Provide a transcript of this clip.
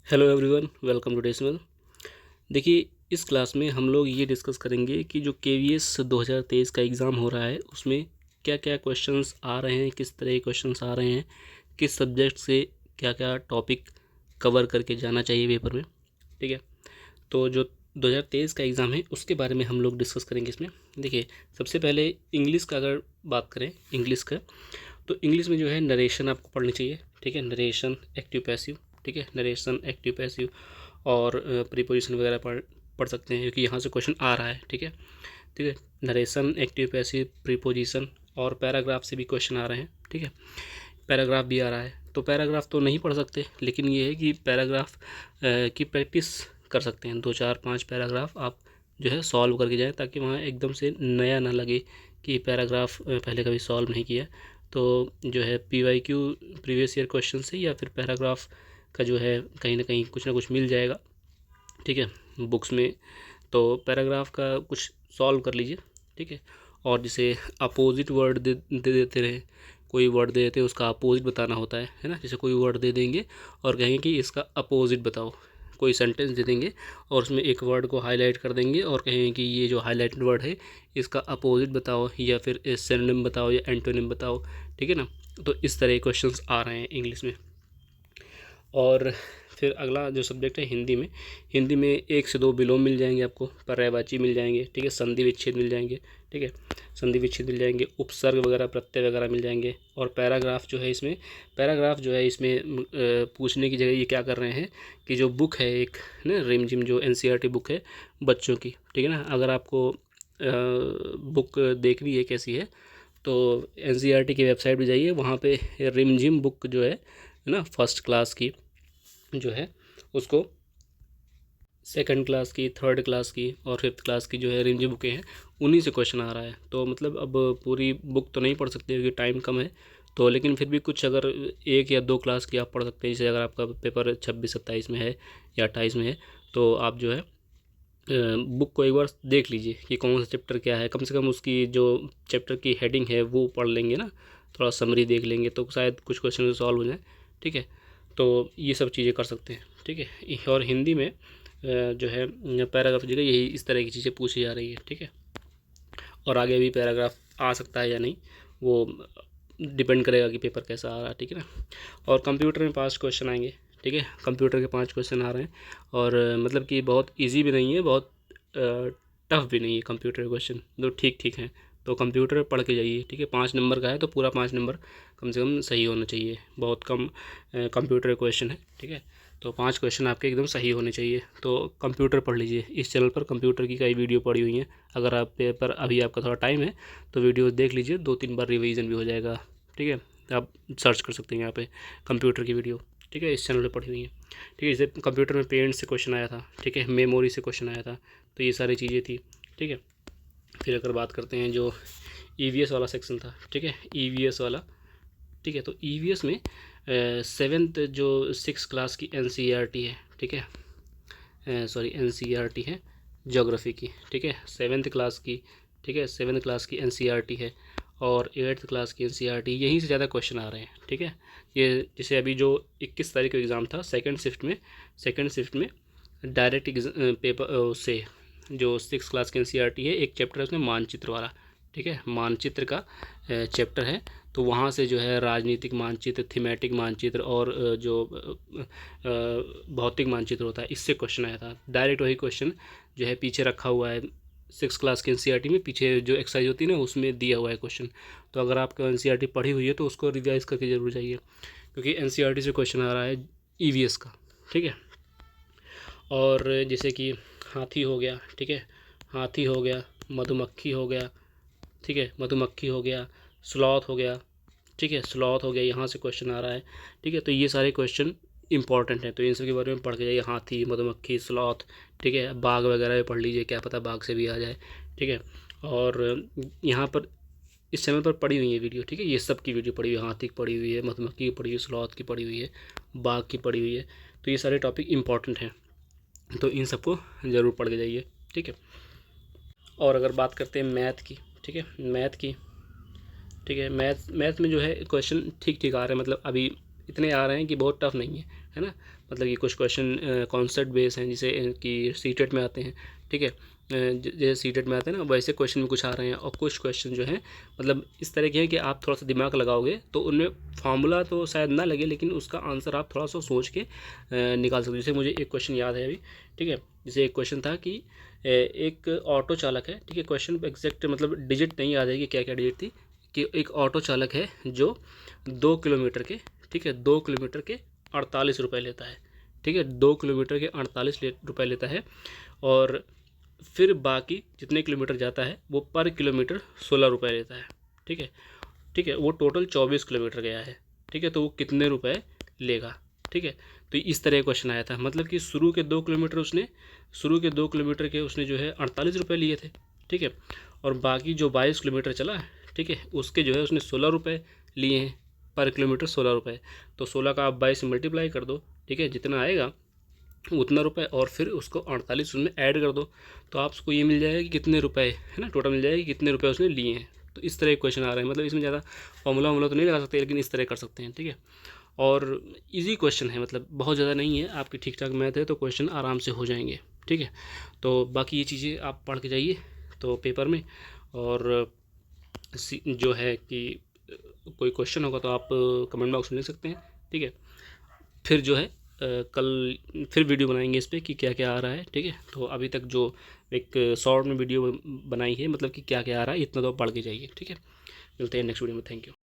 Hello everyone, welcome to decimal. देखिए, इस class में हम लोग ये डिस्कस करेंगे कि जो केवीएस 2023 का एग्ज़ाम हो रहा है उसमें क्या क्या क्वेश्चंस आ रहे हैं, किस तरह के क्वेश्चंस आ रहे हैं, किस सब्जेक्ट से क्या क्या टॉपिक कवर करके जाना चाहिए पेपर में। ठीक है, तो जो 2023 का एग्ज़ाम है उसके बारे में हम लोग डिस्कस करेंगे इसमें। देखिए, सबसे पहले इंग्लिश का अगर बात करें, इंग्लिश का, तो इंग्लिश में जो है नरेशन आपको पढ़नी चाहिए। ठीक है, नरेशन, एक्टिव पैसिव। ठीक है, नरेशन, एक्टिव पैसिव और प्रीपोजिशन वगैरह पढ़ सकते हैं, क्योंकि यहाँ से क्वेश्चन आ रहा है। ठीक है, ठीक है, नरेशन, एक्टिव पैसिव, प्रीपोजिशन और पैराग्राफ से भी क्वेश्चन आ रहे हैं। ठीक है, पैराग्राफ भी आ रहा है, तो पैराग्राफ तो नहीं पढ़ सकते, लेकिन ये है कि पैराग्राफ की प्रैक्टिस कर सकते हैं। 2 4 5 पैराग्राफ आप जो है सॉल्व करके जाएँ, ताकि वहाँ एकदम से नया ना लगे कि पैराग्राफ पहले कभी सॉल्व नहीं किया। तो जो है PYQ, प्रीवियस ईयर क्वेश्चन से या फिर पैराग्राफ का जो है कहीं ना कहीं कुछ ना कुछ मिल जाएगा। ठीक है, बुक्स में। तो पैराग्राफ का कुछ सॉल्व कर लीजिए। ठीक है, और जिसे अपोजिट वर्ड दे देते रहे, कोई वर्ड दे देते हैं उसका अपोजिट बताना होता है ना। जैसे कोई वर्ड दे देंगे और कहेंगे कि इसका अपोजिट बताओ, कोई सेंटेंस दे देंगे और उसमें एक वर्ड को हाईलाइट कर देंगे और कहेंगे कि ये जो हाईलाइटेड वर्ड है इसका अपोजिट बताओ, या फिर सिनोनिम बताओ या एंटोनिम बताओ। ठीक है ना, तो इस तरह के क्वेश्चंस आ रहे हैं इंग्लिश में। और फिर अगला जो सब्जेक्ट है हिंदी में, हिंदी में 1 से 2 विलोम मिल जाएंगे आपको, पर्यायवाची मिल जाएंगे। ठीक है, संधि विच्छेद मिल जाएंगे। ठीक है, संधि विच्छेद मिल जाएंगे, उपसर्ग वगैरह, प्रत्यय वगैरह मिल जाएंगे। और पैराग्राफ जो है इसमें, पैराग्राफ जो है इसमें पूछने की जगह ये क्या कर रहे हैं कि जो बुक है एक ना, रिमझिम, जो NCERT बुक है बच्चों की। ठीक है ना, अगर आपको बुक देखनी है कैसी है, तो NCERT की वेबसाइट पे जाइए, वहाँ पे रिमझिम बुक जो है ना, फर्स्ट क्लास की जो है उसको, सेकंड क्लास की, थर्ड क्लास की और फिफ्थ क्लास की जो है रिमझिम बुकें हैं, उन्हीं से क्वेश्चन आ रहा है। तो मतलब अब पूरी बुक तो नहीं पढ़ सकते क्योंकि टाइम कम है, तो लेकिन फिर भी कुछ अगर 1 या 2 क्लास की आप पढ़ सकते हैं। जैसे अगर आपका पेपर 26 27 में है या 28 में है, तो आप जो है बुक को एक बार देख लीजिए कि कौन सा चैप्टर क्या है। कम से कम उसकी जो चैप्टर की हेडिंग है वो पढ़ लेंगे ना, थोड़ा समरी देख लेंगे तो शायद कुछ क्वेश्चन सॉल्व हो जाए। ठीक है, तो ये सब चीज़ें कर सकते हैं। ठीक है, और हिंदी में जो है पैराग्राफ जगह यही इस तरह की चीज़ें पूछी जा रही है। ठीक है, और आगे भी पैराग्राफ आ सकता है या नहीं, वो डिपेंड करेगा कि पेपर कैसा आ रहा है। ठीक है ना, और कंप्यूटर में 5 क्वेश्चन आएंगे। ठीक है, कंप्यूटर के 5 क्वेश्चन आ रहे हैं, और मतलब कि बहुत इजी भी नहीं है, बहुत टफ भी नहीं है। कंप्यूटर के क्वेश्चन जो ठीक ठीक हैं, तो कंप्यूटर पढ़ के जाइए। ठीक है, 5 नंबर का है तो पूरा 5 नंबर कम से कम सही होना चाहिए। बहुत कम कंप्यूटर क्वेश्चन है। ठीक है, तो 5 क्वेश्चन आपके एकदम सही होने चाहिए। तो कंप्यूटर पढ़ लीजिए, इस चैनल पर कंप्यूटर की कई वीडियो पड़ी हुई हैं। अगर आप पेपर अभी आपका थोड़ा टाइम है तो वीडियो देख लीजिए, 2 3 बार रिवीजन भी हो जाएगा। ठीक है, आप सर्च कर सकते हैं यहाँ पे कंप्यूटर की वीडियो। ठीक है, इस चैनल पे पढ़ी हुई है। ठीक है, जैसे कंप्यूटर में पेरेंट से क्वेश्चन आया था। ठीक है, मेमोरी से क्वेश्चन आया था, तो ये सारी चीज़ें थी। ठीक है, फिर अगर बात करते हैं जो EVS वाला सेक्शन था। ठीक है, EVS वाला। ठीक है, तो EVS में 7th जो 6 क्लास की NCERT है। ठीक है, सॉरी, NCERT है ज्योग्राफी की। ठीक है, 7th क्लास की। ठीक है, 7th क्लास की NCERT है, और 8th क्लास की NCERT, यहीं से ज़्यादा क्वेश्चन आ रहे हैं। ठीक है, ये जैसे अभी जो 21 तारीख का एग्ज़ाम था सेकंड शिफ्ट में डायरेक्ट पेपर से जो 6 क्लास की NCERT है, एक चैप्टर है उसमें मानचित्र वाला। ठीक है, मानचित्र का चैप्टर है, तो वहाँ से जो है राजनीतिक मानचित्र, थीमेटिक मानचित्र और जो भौतिक मानचित्र होता है, इससे क्वेश्चन आया था। डायरेक्ट वही क्वेश्चन जो है पीछे रखा हुआ है 6 क्लास की NCERT में, पीछे जो एक्सरसाइज होती है ना उसमें दिया हुआ है क्वेश्चन। तो अगर आपको NCERT पढ़ी हुई है तो उसको रिवाइज करके जरूर जाइए, क्योंकि NCERT से क्वेश्चन आ रहा है EVS का। ठीक है, और जैसे कि हाथी हो गया। ठीक है, हाथी हो गया, मधुमक्खी हो गया। ठीक है, मधुमक्खी हो गया, स्लॉथ हो गया। ठीक है, स्लॉथ हो गया, यहाँ से क्वेश्चन आ रहा है। ठीक है, तो ये सारे क्वेश्चन इंपॉर्टेंट हैं, तो इन सब के बारे में पढ़ के जाइए। हाथी, मधुमक्खी, स्लॉथ। ठीक है, बाघ वगैरह भी पढ़ लीजिए, क्या पता बाघ से भी आ जाए। ठीक है, और यहाँ पर इस चैनल पर पड़ी हुई है वीडियो। ठीक है, ये सब की वीडियो पड़ी हुई है, हाथी की पड़ी हुई है, मधुमक्खी की पड़ी हुई है, स्लॉथ की पड़ी हुई है, बाघ की पड़ी हुई है। तो ये सारे टॉपिक इंपॉर्टेंट हैं, तो इन सबको ज़रूर पढ़ के जाइए। ठीक है, और अगर बात करते हैं मैथ की। ठीक है, मैथ की। ठीक है, मैथ में जो है क्वेश्चन ठीक ठीक आ रहे हैं, मतलब अभी इतने आ रहे हैं कि बहुत टफ नहीं है ना। मतलब कि कुछ क्वेश्चन कॉन्सेप्ट बेस हैं, जिसे कि सीटेट में आते हैं, ठीक है। जैसे सीटेट में आते हैं ना, वैसे क्वेश्चन भी कुछ आ रहे हैं, और कुछ क्वेश्चन जो हैं मतलब इस तरह के हैं कि आप थोड़ा सा दिमाग लगाओगे तो उनमें फार्मूला तो शायद ना लगे, लेकिन उसका आंसर आप थोड़ा सा सोच के निकाल सकते हो। जैसे मुझे एक क्वेश्चन याद है अभी, ठीक है। जैसे एक क्वेश्चन था कि एक ऑटो चालक है, ठीक है। क्वेश्चन एग्जैक्ट मतलब डिजिट नहीं याद है कि क्या क्या डिजिट थी, कि एक ऑटो चालक है जो 2 किलोमीटर के, ठीक है, 2 किलोमीटर के 48 रुपये लेता है, ठीक है। 2 किलोमीटर के 48 रुपये लेता है, और फिर बाकी जितने किलोमीटर जाता है वो पर किलोमीटर 16 रुपये लेता है, ठीक है। ठीक है, वो टोटल 24 किलोमीटर गया है, ठीक है। तो वो कितने रुपए लेगा, ठीक है। तो इस तरह क्वेश्चन आया था, मतलब कि शुरू के 2 किलोमीटर के उसने जो है 48 रुपये लिए थे, ठीक है। और बाकी जो 22 किलोमीटर चला, ठीक है, उसके जो है उसने 16 रुपये लिए हैं, पर किलोमीटर 16 रुपये। तो 16 का आप 22 से मल्टीप्लाई कर दो, ठीक है, जितना आएगा उतना रुपए, और फिर उसको 48 उसमें ऐड कर दो, तो आपको ये मिल जाएगा कि कितने रुपए है ना, टोटल मिल जाएगा कि कितने रुपए उसने लिए हैं। तो इस तरह के क्वेश्चन आ रहे हैं, मतलब इसमें ज़्यादा फॉर्मूला तो नहीं लगा सकते, लेकिन इस तरह कर सकते हैं, ठीक है। और इजी क्वेश्चन है, मतलब बहुत ज़्यादा नहीं है, आपकी ठीक ठाक मैथ है तो क्वेश्चन आराम से हो जाएंगे, ठीक है। तो बाकी ये चीज़ें आप पढ़ के जाइए तो पेपर में, और जो है कि कोई क्वेश्चन होगा तो आप कमेंट बॉक्स में लिख सकते हैं, ठीक है। फिर जो है कल फिर वीडियो बनाएंगे इस पर कि क्या क्या आ रहा है, ठीक है। तो अभी तक जो एक शॉर्ट में वीडियो बनाई है, मतलब कि क्या क्या आ रहा है, इतना तो पढ़ के जाइए, ठीक है। मिलते हैं नेक्स्ट वीडियो में, थैंक यू।